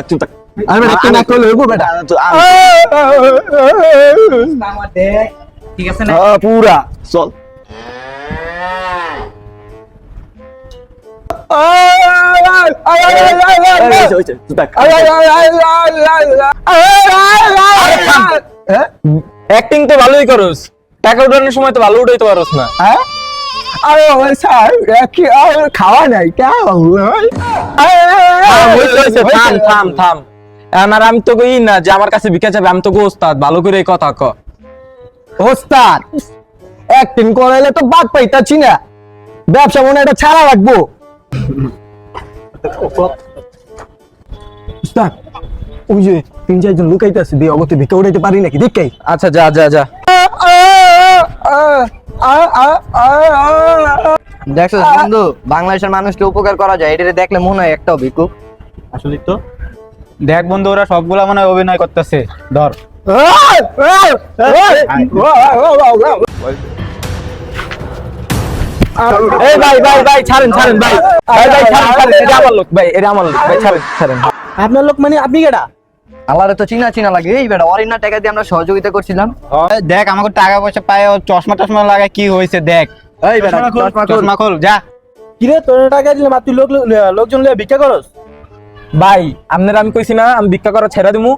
চুপ থাক আরে বেটা কি না করলে হইব বেটা আমার দেখ ঠিক আছে না পুরা চল চুপ থাক অ্যাক্টিং তো ভালোই করস, টাকা উঠানোর সময় তো ভালো উঠাইতে পারস না। আরে ওই স্যার কি আর খাওয়া নাই কে থাম থাম থাম। আর আমি তো কই না যে আমার কাছে ভিক্ষা চাবে, আমি তো ওস্তাদ, ভালো করে এই কথা ক। ওস্তাদ অ্যাক্টিং করাইলে তো বাদ পাইতাছি না, ব্যবসা মনে এটা ছাড়া লাগবো। ওস্তাদ ওই যে 3-4 জন লুকাইতেছে দিয়ে অগতে ভিক্ষা উঠাইতে পারি নাকি দেখাই। আচ্ছা যা যা যা। দেখছো বন্ধু, বাংলাদেশের মানুষকে উপকার করা যায়, এটা দেখলে মনে হয় একটাও ভিক্ষুক। আসলে তো দেখ বন্ধু, ওরা সবগুলা মনে হয় অভিনয় করতেছে। ধর এই ভাই ভাই ভাই ছাড়েন ছাড়েন ভাই, ভাই ভাই ছাড়েন ছাড়েন, এটা আমার লোক ভাই, এটা আমার লোক ভাই, ছাড়েন ছাড়েন। আপনার লোক মানে আপনি কেডা? আল্লাহরে তো চিনা চিনা লাগে। এই বেটা অরিনা টাকা দিয়ে আমরা সহযোগিতা করছিলাম। দেখ আমাকে টাকা পয়সা পায়, ও চশমা টশমা লাগায় কি হয়েছে দেখ। এই বেটা চশমা খোল যা। কিরে তোর টাকা দিলাম আর তুই লোকজন লিয়ে ভিক্ষা করস? ভাই আপনারা আমি কইছি না আমি ভিক্ষা করা ছেড়ে দিমু,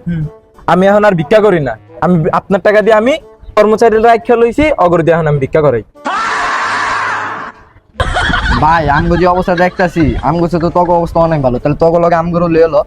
আমি এখন আর ভিক্ষা করি না। আমি আপনার টাকা দিয়ে আমি কর্মচারীরা রাখা লইছি, অগর দিয়ে এখন আমি ভিক্ষা করাই। ভাই আমগো যে অবস্থা দেখতাছি, আমগো তো তোর অবস্থা অনেক ভালো, তাহলে তোর লগে আমগো লয়ে এলো।